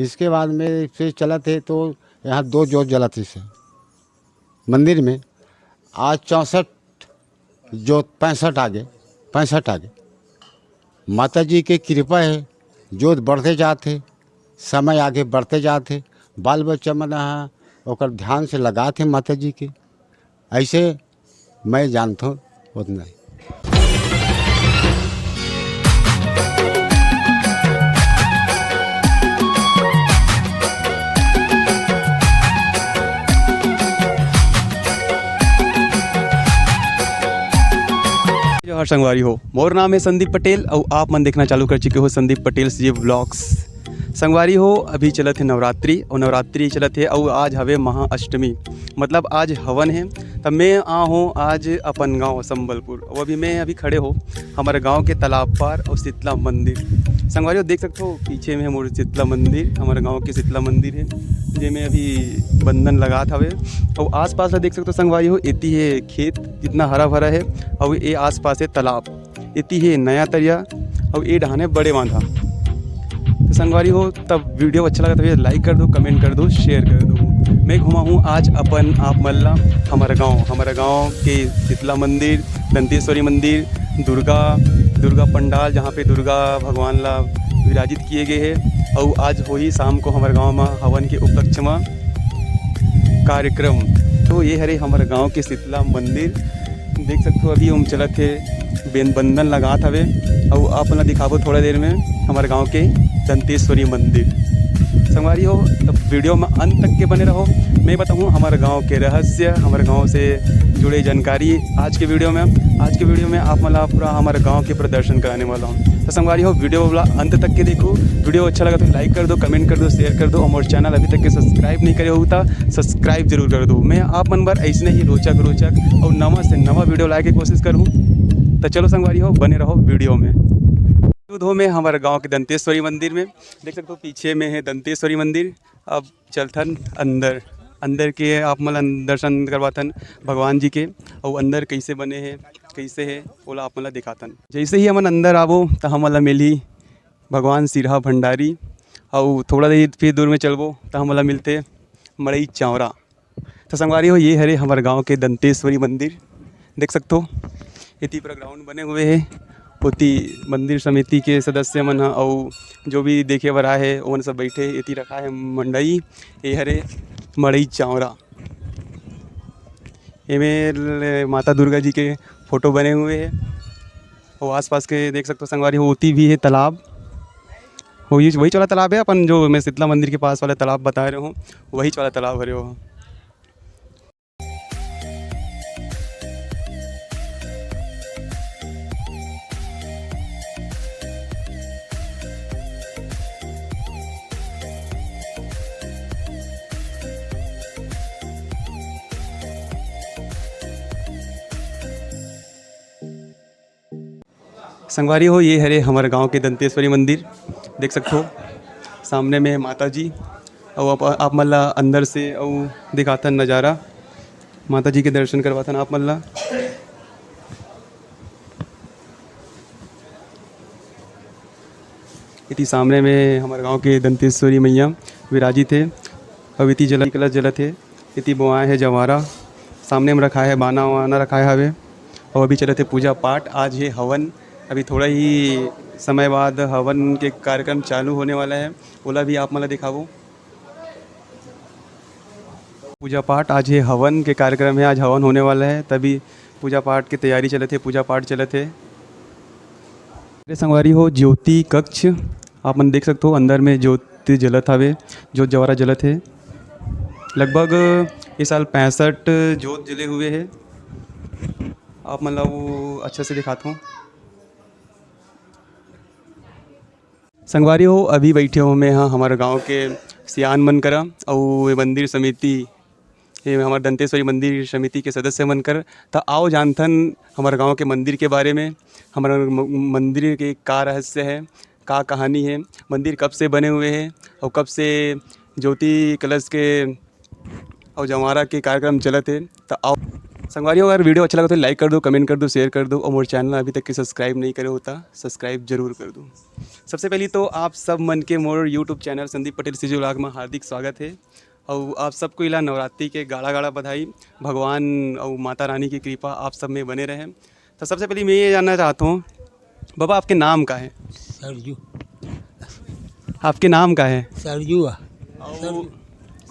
इसके बाद में फिर चला थे तो यहाँ 2 जोत जला थी से मंदिर में। आज 64 जोत 65 आगे माता जी की कृपा है। जोत बढ़ते जाते, समय आगे बढ़ते जाते, बाल बच्चा मन ओकर ध्यान से लगाते माता जी के। ऐसे मैं जानता हूँ उतना ही। जोहार संगवारी हो, मोर नाम है संदीप पटेल और आप मन देखना चालू कर चुके हो संदीप पटेल जी व्लॉग्स। संगवारी हो, अभी चलत है नवरात्रि और नवरात्रि चलत है और आज हवे महाअष्टमी, मतलब आज हवन है। तब मैं आ हूँ आज अपन गांव संबलपुर और अभी मैं अभी खड़े हो हमारे गांव के तालाब पार और शीतला मंदिर। संगवारी हो, देख सकते हो पीछे में है मोर शीतला मंदिर, हमारे गाँव के शीतला मंदिर है जिसमें अभी बंधन लगात हवे। और आसपास देख सकते हो संगवारी हो, इतनी है खेत इतना हरा भरा है और ये आसपास है तालाब, इतनी है नया तरिया और ये डहाने बड़े बांधा। तो संगवारी हो, तब वीडियो अच्छा लगा तो लाइक कर दो, कमेंट कर दो, शेयर कर दो। मैं घुमा हूँ आज अपन आप मल्ला हमारा गांव के शीतला मंदिर, दंतेश्वरी मंदिर, दुर्गा पंडाल जहाँ पे दुर्गा भगवान ला विराजित किए गए हैं। और आज हो ही शाम को हमारे गांव में हवन के उपलक्ष्य में कार्यक्रम। तो ये हरे हमारे गांव के शीतला मंदिर देख सकते हो। अभी हम चलत थे बंधन लगात हवे और आप अपना दिखाबो थोड़ा देर में हमारे गांव के दंतेश्वरी मंदिर। संगवारी हो, तब वीडियो में अंत तक के बने रहो। मैं बताऊँ हमारे गांव के रहस्य, हमारे गांव से जुड़े जानकारी आज के वीडियो में आप मतलब पूरा हमारे गांव के प्रदर्शन कराने वाला हूँ। तो संगवारी हो, वीडियो वाला अंत तक के देखो। वीडियो अच्छा लगा तो लाइक कर दो, कमेंट कर दो, शेयर कर दो। और चैनल अभी तक के सब्सक्राइब नहीं करे होता सब्सक्राइब जरूर कर दो। मैं आप मन बार ऐसे ही रोचक और नवा से नवा वीडियो लाए के कोशिश करूँ। तो चलो संगवारी हो, बने रहो वीडियो में। हो में हमारे गांव के दंतेश्वरी मंदिर में देख सकते हो, पीछे में है दंतेश्वरी मंदिर। अब चलथन अंदर के आप मतलब दर्शन करवाथन भगवान जी के, और अंदर कैसे बने हैं कैसे है बोला आप मतलब दिखाथन। जैसे ही हमन अंदर आवो तो हम मतलब मिली भगवान सिरहा भंडारी, और थोड़ा देर फिर दूर में चलबो तो हम मतलब मिलते मड़ई चावरा। तो संगवारी हो, ये हरे हमारे गाँव के दंतेश्वरी मंदिर देख सकते हो। इतनी पूरा ग्राउंड बने हुए हैं, पोती मंदिर समिति के सदस्य मन और जो भी देखे बर आए है उन सब बैठे। इतनी रखा है मंडई, ये हरे मड़ई चावरा। इनमें माता दुर्गा जी के फोटो बने हुए हैं और आसपास के देख सकते हो संगवारी हो। उती भी है तालाब, वही वाला तालाब है अपन जो मैं शीतला मंदिर के पास वाला तालाब बता रहे हूँ, वही वाला तालाब भरे हो। संगवारी हो, ये हरे हमारे गांव के दंतेश्वरी मंदिर देख सकते हो। सामने में माता जी और आप मल्ला अंदर से और दिखाथन नज़ारा, माता जी के दर्शन करवाथन आप मल्ला। इतनी सामने में हमारे गांव के दंतेश्वरी मैया विराजित थे। अब इतनी कलश जलत है, इतनी बुआएँ है जवारा, सामने में रखा है बाना वाना रखा है हवे। और अभी चले थे पूजा पाठ, आज है हवन। अभी थोड़ा ही समय बाद हवन के कार्यक्रम चालू होने वाला है, बोला भी आप मतलब दिखाओ। पूजा पाठ आज है हवन के कार्यक्रम है, आज हवन होने वाला है, तभी पूजा पाठ की तैयारी चले थे, पूजा पाठ चले थे। संगवारी हो, ज्योति कक्ष आप मन देख सकते हो, अंदर में ज्योति जलत हवे, ज्योत जवारा जलत है। लगभग इस साल 65 ज्योत जले हुए हैं। आप मतलब वो अच्छे से दिखाता हूँ। संगवारी हो अभी बैठे हो मैं हाँ हमारे गांव के सियान मनकरा और ये मंदिर समिति ये हमारे दंतेश्वरी मंदिर समिति के सदस्य बनकर तो आओ जानथन हमारे गांव के मंदिर के बारे में। हमारे मंदिर के का रहस्य है, का कहानी है, मंदिर कब से बने हुए हैं और कब से ज्योति कलश के और जमारा के कार्यक्रम चलत है। तो आओ संगवारियों, अगर वीडियो अच्छा लगा तो लाइक कर दो, कमेंट कर दो, शेयर कर दो और मोर चैनल अभी तक के सब्सक्राइब नहीं करे होता सब्सक्राइब जरूर कर दो। सबसे पहले तो आप सब मन के मोर YouTube channel Sandeep Patel CG vlog में हार्दिक स्वागत है और आप सबको इला नवरात्रि के गाड़ा गाड़ा बधाई। भगवान और माता रानी की कृपा आप सब में बने रहें। तो सबसे पहले मैं ये जानना चाहता हूँ बाबा आपके नाम का है? सरजू। आपके नाम का है? सरजू।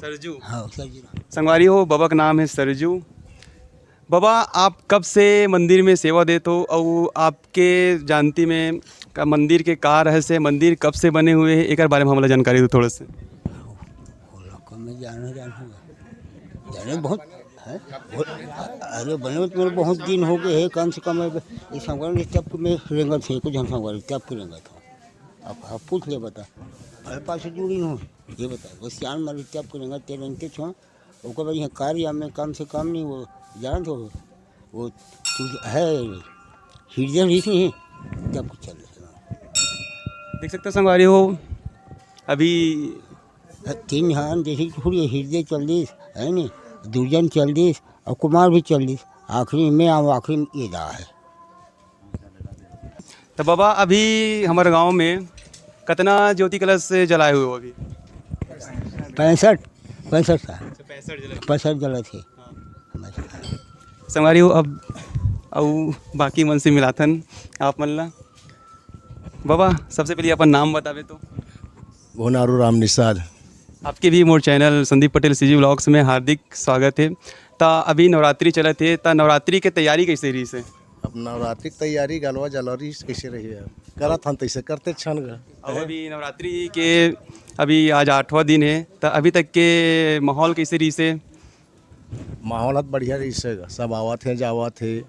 सरजू। हाँ सरजू। संगवारी हो बाबा का नाम है सरजू। बाबा आप कब से मंदिर में सेवा देते हो और आपके जानती में का मंदिर के का रहस्य, मंदिर कब से बने हुए हैं एक बारे में हमारा जानकारी दो थोड़ा से। में जाने बहुत है। अरे बने तो मेरे बहुत दिन हो गए हैं, कम से कम इस संगवारी तब में रेंगा थे कुछ हम संगवारी तब के रेंगा था। अब आप पूछ ले बता अरे पास से जुड़ी हूँ ये बता वो सियान मारी तब के रेंगा तेरे रंग के छो ओकर बाद यहाँ कार्य में कम से कम नहीं वो जान तो वो है हृदय ऋषि है तब कुछ चल रहा देख सकते संगवारी हो अभी 3 हान जैसे थोड़ी हृदय 40 है नहीं, दुर्जन 40 और कुमार भी 40, आखिरी में आखिरी में ये रहा है। तो बाबा अभी हमारे गांव में कितना ज्योति कलश से जलाए हुए हो अभी? 65 साल 65 जला थे। संगवारी हो अब और बाकी मन से मिलाथन आप मन ला। बाबा सबसे पहले अपन नाम बतावे तो? भोनारू राम निषाद। आपके भी मोर channel Sandeep Patel CG vlogs में हार्दिक स्वागत है। ता अभी नवरात्रि चलत है, ता नवरात्रि के तैयारी कैसे रही से? अब नवरात्रि की तैयारी गलवा जलौरी कैसे रही है? करत हन तैसे करते छन ग। और अभी नवरात्रि के अभी आज 8वां दिन है, तो अभी तक के माहौल कैसे रही से? माहौल बढ़िया रही से सब आवत है जावत है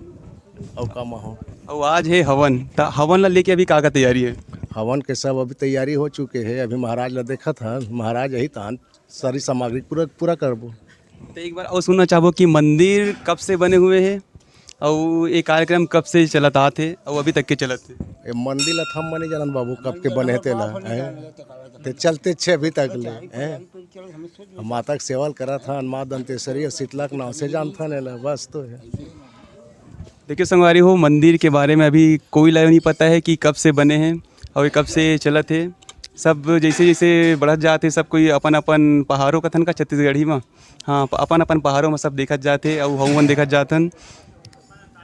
और का माहौल। और आज है हवन, तो हवन ला लेके अभी का तैयारी है? हवन के सब अभी तैयारी हो चुके हैं। अभी महाराज ला देखा था, महाराज यही तहन सारी सामग्री पूरा करबो। तो एक बार और सुनना चाहबो कि मंदिर कब से बने हुए हैं और ये कार्यक्रम कब से चलत आते और अभी तक के चलत है? ये मंदिर ला थम मने जानन बाबू कब के बने थे ला ते चलते छे अभी तक ले हैं। माता के सेवल करा था माँ दंतेश्वरी और शीतला के नाम से जानता ने बस तो है। देखिए संगवारी हो मंदिर के बारे में अभी कोई नहीं पता है कि कब से बने हैं और ये कब से चलत है। सब जैसे जैसे बढ़त जाते सब कोई अपन अपन पहाड़ों कथन का छत्तीसगढ़ी में हाँ अपन अपन पहाड़ों में सब देखत जाते और हवन देखत जातन।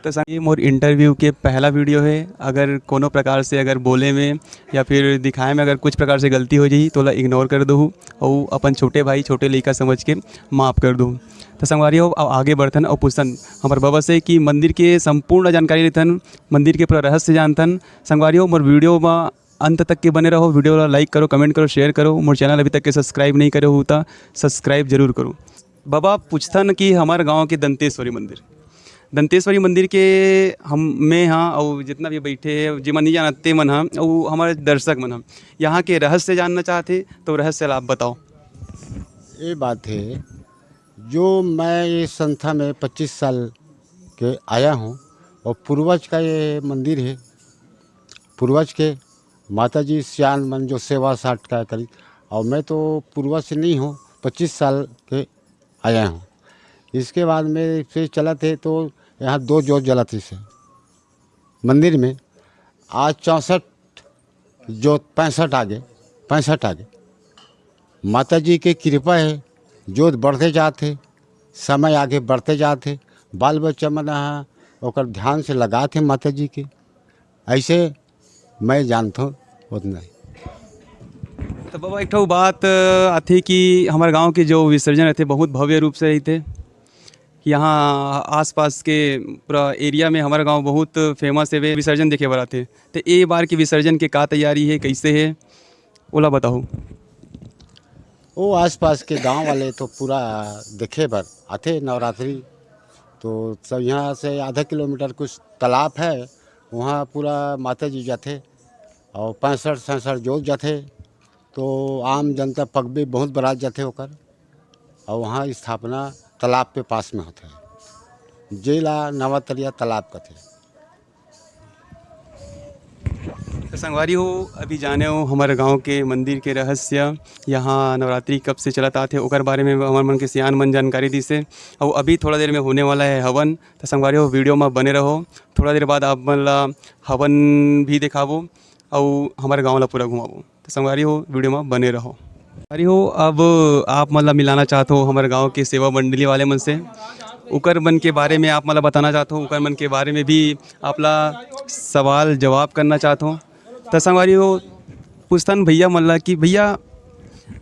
तो ये मोर इंटरव्यू के पहला वीडियो है। अगर कोनो प्रकार से अगर बोले में या फिर दिखाए में अगर कुछ प्रकार से गलती हो जाई तो ला इग्नोर कर दो और अपन छोटे भाई छोटे लड़का समझ के माफ़ कर दो। तो संगवारी हो अब आगे बढ़थन और पूछतन हमारे बाबा से कि मंदिर के संपूर्ण जानकारी लेथन, मंदिर के पूरा रहस्य जानथन। संगवारी हो मोर वीडियो में अंत तक के बने रहो, वीडियो लाइक करो, कमेंट करो, शेयर करो। मोर चैनल अभी तक के सब्सक्राइब नहीं करे होता सब्सक्राइब जरूर करो। बाबा पूछथन कि हमारे गाँव के दंतेश्वरी मंदिर के हम में हाँ और जितना भी बैठे जी मन नहीं जानते मन हाँ और हमारे दर्शक मन हम यहाँ के रहस्य जानना चाहते तो रहस्य आप बताओ। ये बात है जो मैं ये संस्था में 25 साल के आया हूँ और पूर्वज का ये मंदिर है। पूर्वज के माताजी सियान मन जो सेवा 60 का करीब, और मैं तो पूर्वज से नहीं हूँ 25 साल के आया हूँ। इसके बाद में फिर चला थे तो यहाँ 2 जोत जला थी से मंदिर में। आज 64 जोत 65 आगे माता जी की कृपा है। जोत बढ़ते जाते, समय आगे बढ़ते जाते, बाल बच्चा मन ओकर ध्यान से लगाते माता जी के। ऐसे मैं जानता हूँ उतना ही। तो बाबा एक बात आती कि हमारे गांव के जो विसर्जन रहते बहुत भव्य रूप से रहते। यहाँ आसपास के पूरा एरिया में हमारा गांव बहुत फेमस है वे विसर्जन देखे बर आते। तो ये बार की विसर्जन के का तैयारी है, कैसे है ओला बताओ। वो आसपास के गांव वाले तो पूरा देखे बर आते नवरात्रि। तो सब यहाँ से आधा किलोमीटर कुछ तालाब है, वहाँ पूरा माता जी जाते और 65-66 जोत जाते तो आम जनता पग भी बहुत बरात जाते होकर और वहाँ स्थापना तालाब पे पास में होता है, जेला नवातरिया तालाब का थे। तो संगवारी हो अभी जाने हो हमारे गांव के मंदिर के रहस्य, यहाँ नवरात्रि कब से चलत आते ओकर बारे में हमारे मन के सियान मन जानकारी दी से। और अभी थोड़ा देर में होने वाला है हवन, तो संगवारी हो वीडियो में बने रहो। थोड़ा देर बाद आप मन ला हवन भी दिखाबो और हमारे गाँव ला पूरा घुमाबो, तो संगवारी हो वीडियो में बने रहो। संगवारी हो अब आप मतलब मिलाना चाहते हो हमारे गाँव के सेवा मंडली वाले मन से, उकर मन के बारे में आप मतलब बताना चाहते हो, उकर मन के बारे में भी आपला सवाल जवाब करना चाहते हो। तो संगवारी हो पूछतन भैया मल्ला कि भैया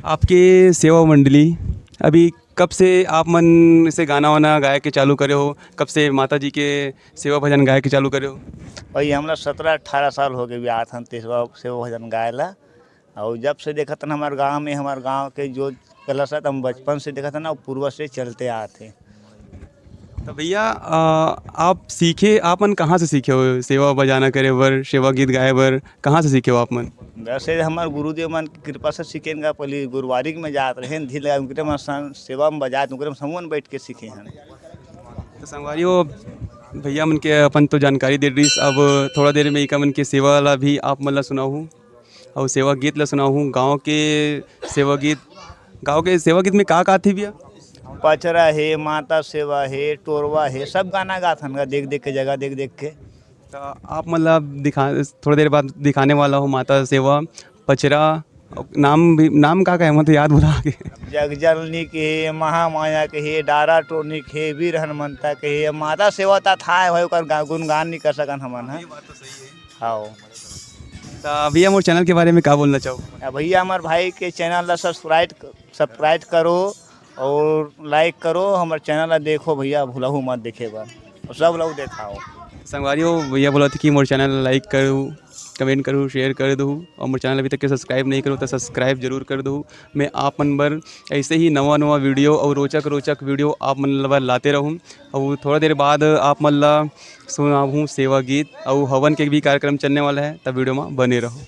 आपके सेवा मंडली अभी कब से आप मन से गाना वाना गाय के चालू करे हो, कब से माता जी के सेवा भजन गाय के चालू करे हो? भाई हमरा 17-18 साल हो गए बियाह था सेवा भजन गायला। और जब से देखा था हमारे गांव के जो कलश है हम बचपन से देखा था ना, पूर्वज से चलते आते। तो भैया आप सीखे, आप मन कहाँ से सीखे हो सेवा बजाना करे बर, सेवा गीत गाए बर, कहाँ से सीखे हो आप मन? वैसे हमारे गुरुदेव मन की कृपा से सीखेंगे। पहले गुरुवारी में जाते रहे धीरे लगा उनके में सेवा में बजाते उनके में समूह बैठ के सीखे हैं। तो संगवारी हो भैया मन के अपन तो जानकारी दे रही, अब थोड़ा देर में एक मन के सेवा वाला भी आप मन ला सुनाऊँ और सेवा गीत ला सुनाऊँ। गाँव के सेवा गीत में का थी भैया? पचरा है, माता सेवा है, टोरवा है, सब गाना गाथन का देख देख के, जगह देख देख के। तो आप मतलब थोड़ी देर बाद दिखाने वाला हो माता सेवा, पचरा, नाम का है मतलब याद भुला के। जगजननी के है, महामाया के है, डारा टोनी के है, वीर हनुमंता के है, माता सेवा था भाई ओकर गुणगान नहीं कर सकन हमन है। हाँ तो भैया मोर चैनल के बारे में क्या बोलना चाहो? भैया हमारे भाई के चैनल ला सब्सक्राइब करो और लाइक करो, हमारे चैनल ला देखो भैया, भूलहू मत देखे बा, सब लोग देखाओ। संगवारी हो भैया बोला थी कि मोर चैनल लाइक करूँ, कमेंट करूँ, शेयर कर दूँ और मोर चैनल अभी तक के सब्सक्राइब नहीं करूँ तो सब्सक्राइब जरूर कर दूँ। मैं आप मन बर ऐसे ही नवा वीडियो और रोचक वीडियो आप मन बर लाते रहूँ। और थोड़ा देर बाद आप मन ला सुनाऊँ सेवा गीत और हवन के भी कार्यक्रम चलने वाला है, तब वीडियो में बने रहो।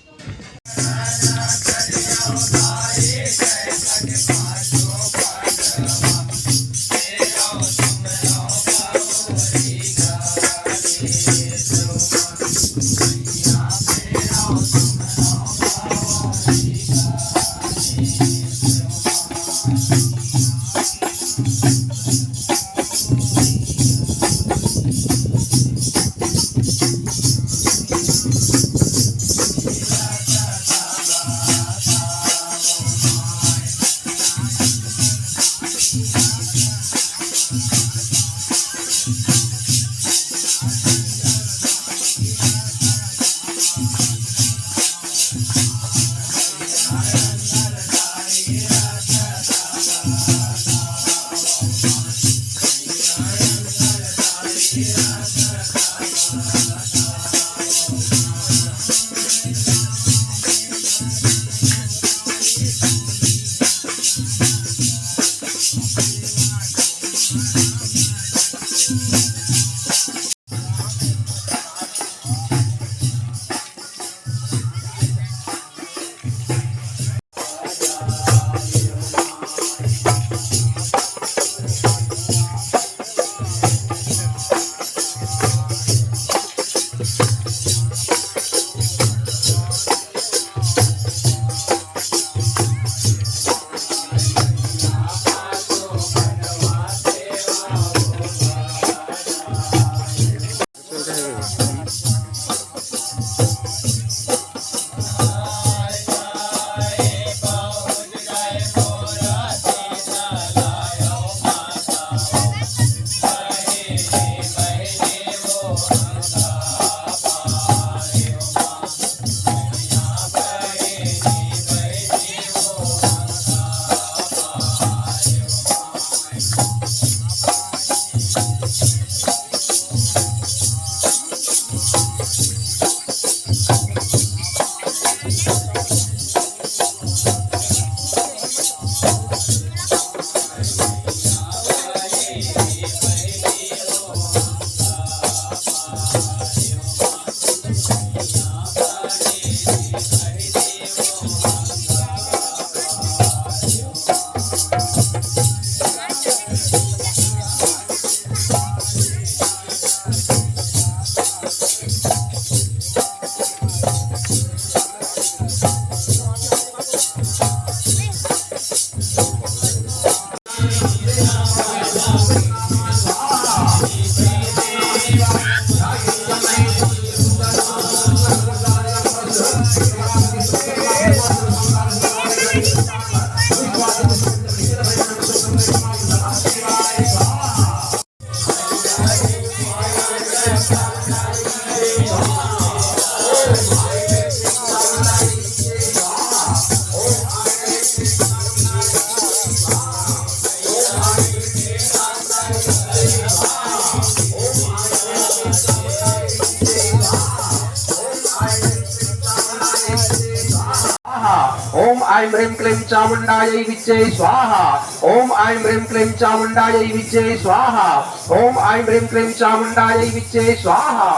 ऐं ह्रीं क्लीं चामुण्डायै विच्चे स्वाहा ॐ ऐं ह्रीं क्लीं चामुण्डायै विच्चे स्वाहा ॐ ऐं ह्रीं क्लीं चामुण्डायै विच्चे स्वाहा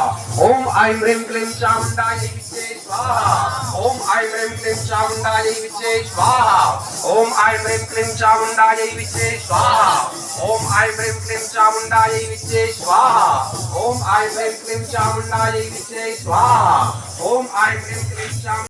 ॐ ऐं ह्रीं क्लीं चामुण्डायै विच्चे स्वाहा ॐ ऐं ह्रीं क्लीं चामुण्डायै विच्चे स्वाहा ॐ ऐं ह्रीं क्लीं चामुण्डायै विच्चे स्वाहा ॐ ऐं ह्रीं क्लीं चामुण्डायै विच्चे स्वाहा ॐ ऐं ह्रीं क्लीं चामुण्डायै विच्चे स्वाहा ॐ ऐं ह्रीं क्लीं